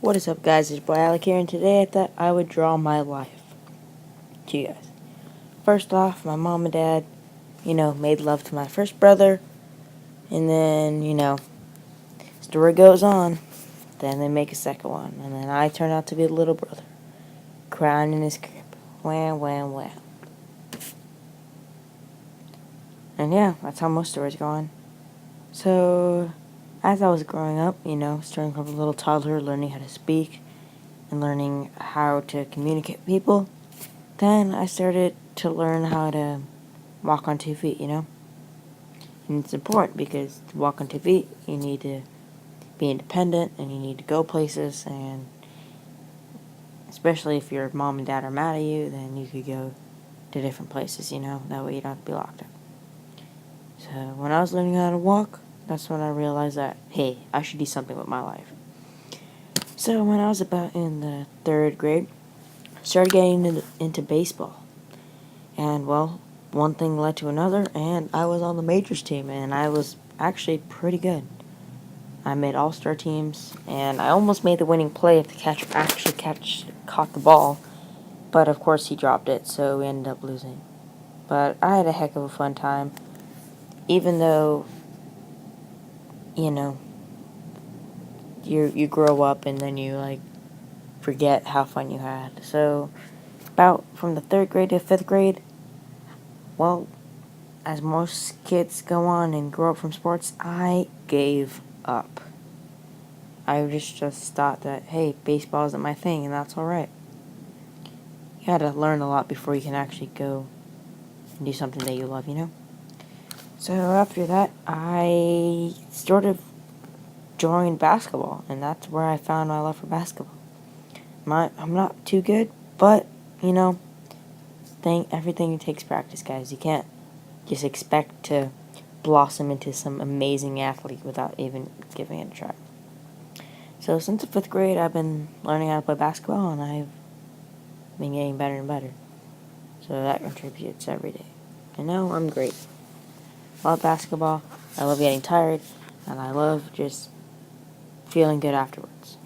What is up, guys? It's boy Alec here, and today I thought I would draw my life to you guys. First off, my mom and dad, made love to my first brother, and then, story goes on. Then they make a second one, and then I turn out to be the little brother, crying in his crib. Wham, wham, wham. And yeah, that's how most stories go on. So, as I was growing up, starting from a little toddler, learning how to speak, and learning how to communicate with people, then I started to learn how to walk on 2 feet, And it's important because to walk on 2 feet, you need to be independent and you need to go places, and especially if your mom and dad are mad at you, then you could go to different places, That way you don't have to be locked up. So when I was learning how to walk, that's when I realized that, hey, I should do something with my life. So when I was about in the 3rd grade, I started getting into baseball. And, well, one thing led to another, and I was on the majors team, and I was actually pretty good. I made all-star teams, and I almost made the winning play if the catcher caught the ball, but of course he dropped it, so we ended up losing. But I had a heck of a fun time, even though, you grow up and then you, forget how fun you had. So, about from the 3rd grade to 5th grade, well, as most kids go on and grow up from sports, I gave up. I just thought that, hey, baseball isn't my thing, and that's alright. You gotta learn a lot before you can actually go and do something that you love, So after that, I started joined basketball, and that's where I found my love for basketball. I'm not too good, but, everything takes practice, guys. You can't just expect to blossom into some amazing athlete without even giving it a try. So since the 5th grade, I've been learning how to play basketball, and I've been getting better and better. So that contributes every day. And now I'm great. I love basketball, I love getting tired, and I love just feeling good afterwards.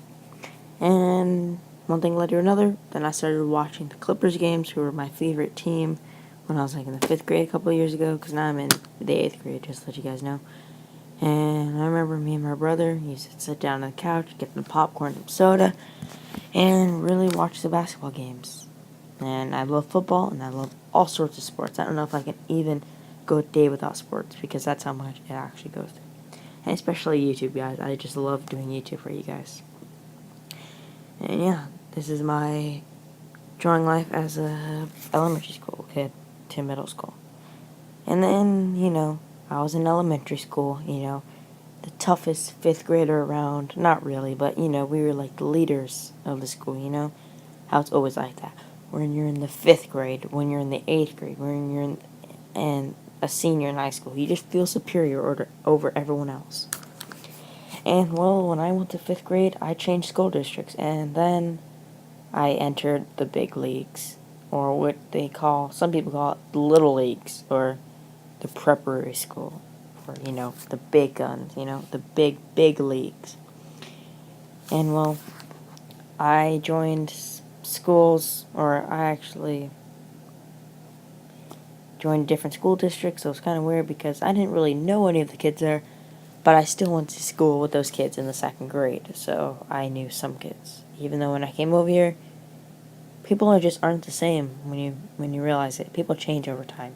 And one thing led to another, then I started watching the Clippers games, who were my favorite team when I was in the 5th grade a couple of years ago, because now I'm in the 8th grade, just to let you guys know. And I remember me and my brother used to sit down on the couch, get some popcorn and soda, and really watch the basketball games. And I love football, and I love all sorts of sports. I don't know if I can even go a day without sports, because that's how much it actually goes through. And especially YouTube, guys. I just love doing YouTube for you guys. And yeah, this is my drawing life as a elementary school kid to middle school. And then, I was in elementary school, the toughest 5th grader around. Not really, but, we were like the leaders of the school, how it's always like that. When you're in the 5th grade, when you're in the 8th grade, when you're in a senior in high school, you just feel superior over everyone else. And, well, when I went to 5th grade, I changed school districts, and then I entered the big leagues, or what some people call it, the little leagues, or the preparatory school, or, the big guns, the big leagues. And, well, I joined schools, or I actually joined different school districts, so it's kind of weird because I didn't really know any of the kids there, but I still went to school with those kids in the 2nd grade, so I knew some kids. Even though when I came over here, people aren't the same when you realize it. People change over time.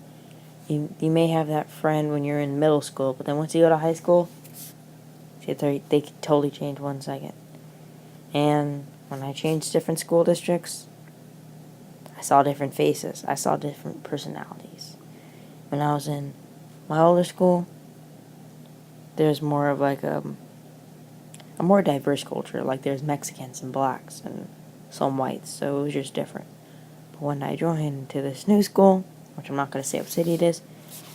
You may have that friend when you're in middle school, but then once you go to high school, they can totally change 1 second. And when I changed different school districts, I saw different faces. I saw different personalities. When I was in my older school, there's more of a more diverse culture. Like there's Mexicans and blacks and some whites, so it was just different. But when I joined to this new school, which I'm not going to say what city it is,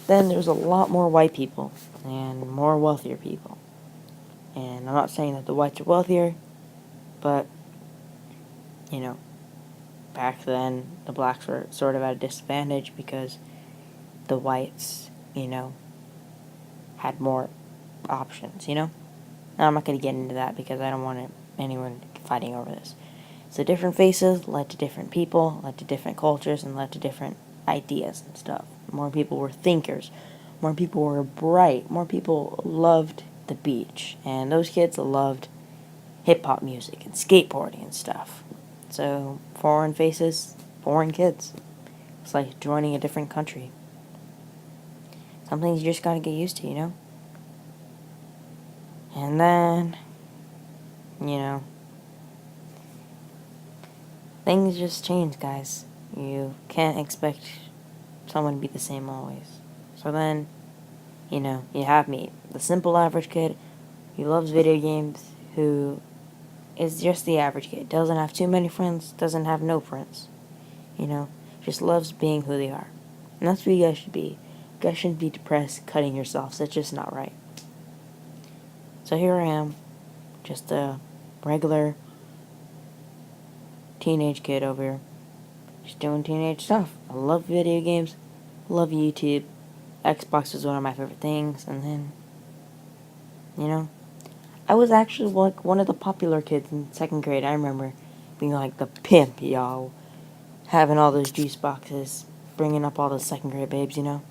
then there's a lot more white people and more wealthier people. And I'm not saying that the whites are wealthier, but, back then the blacks were sort of at a disadvantage because the whites, had more options, Now I'm not going to get into that because I don't want anyone to fighting over this. So different faces led to different people, led to different cultures, and led to different ideas and stuff. More people were thinkers. More people were bright. More people loved the beach. And those kids loved hip-hop music and skateboarding and stuff. So foreign faces, foreign kids. It's like joining a different country. Some things you just gotta get used to, you know? And then, you know, things just change, guys. You can't expect someone to be the same always. So then, you know, you have me, the simple average kid who loves video games, who is just the average kid. Doesn't have too many friends, doesn't have no friends. You know, just loves being who they are. And that's what you guys should be. You guys shouldn't be depressed, cutting yourselves. That's just not right. So here I am, just a regular teenage kid over here. Just doing teenage stuff. I love video games, love YouTube. Xbox is one of my favorite things, and then, you know, I was actually like one of the popular kids in 2nd grade. I remember being like the pimp, y'all. Having all those juice boxes, bringing up all those 2nd grade babes, you know.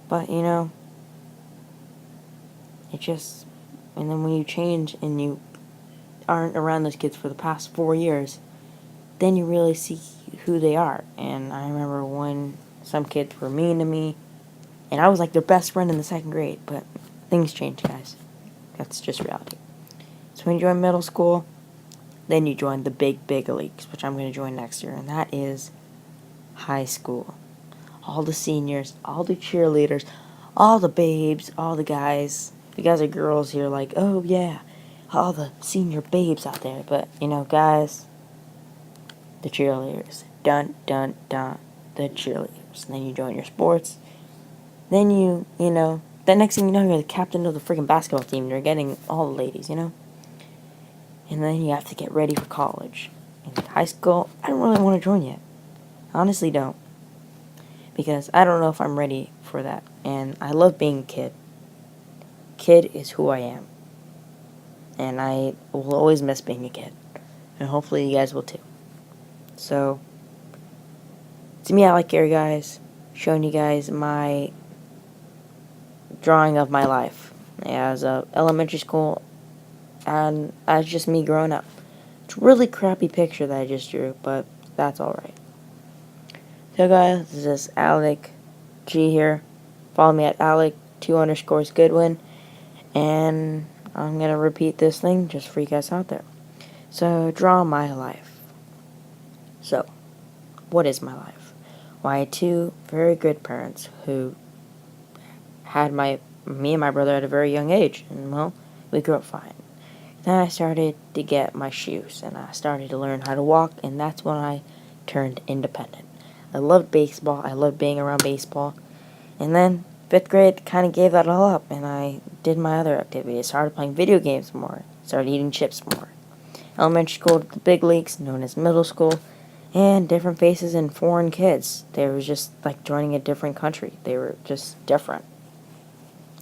But, you know, it just, and then when you change and you aren't around those kids for the past 4 years, then you really see who they are. And I remember when some kids were mean to me, and I was like their best friend in the 2nd grade, but things change, guys. That's just reality. So when you join middle school, then you join the big leagues, which I'm going to join next year, and that is high school. All the seniors, all the cheerleaders, all the babes, all the guys. If you guys are girls here, like, oh yeah, all the senior babes out there. But, you know, guys, the cheerleaders. Dun, dun, dun. The cheerleaders. And then you join your sports. Then you know, the next thing you know, you're the captain of the freaking basketball team. You're getting all the ladies, you know? And then you have to get ready for college. In high school, I don't really want to join yet. I honestly don't. Because I don't know if I'm ready for that. And I love being a kid. Kid is who I am. And I will always miss being a kid. And hopefully you guys will too. So, to me, I like here, guys, showing you guys my drawing of my life as a elementary school and as just me growing up. It's a really crappy picture that I just drew, but that's alright. So guys, this is Alec G here. Follow me at Alec2_Goodwin, and I'm gonna repeat this thing just for you guys out there. So, draw my life. So, what is my life? Well, I had 2 very good parents who had me and my brother at a very young age, and well, we grew up fine. Then I started to get my shoes, and I started to learn how to walk, and that's when I turned independent. I loved baseball, I loved being around baseball, and then 5th grade kind of gave that all up, and I did my other activities, started playing video games more, started eating chips more. Elementary school, the big leagues, known as middle school, and different faces and foreign kids. They were just like joining a different country. They were just different.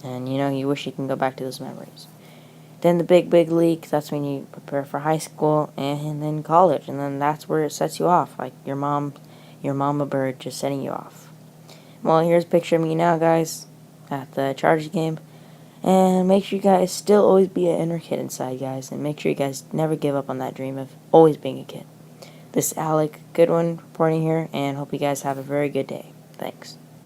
And, you know, you wish you can go back to those memories. Then the big leagues, that's when you prepare for high school and then college. And then that's where it sets you off, like your mama bird just setting you off. Well, here's a picture of me now, guys, at the Chargers game. And make sure you guys still always be an inner kid inside, guys. And make sure you guys never give up on that dream of always being a kid. This is Alec Goodwin reporting here, and hope you guys have a very good day. Thanks.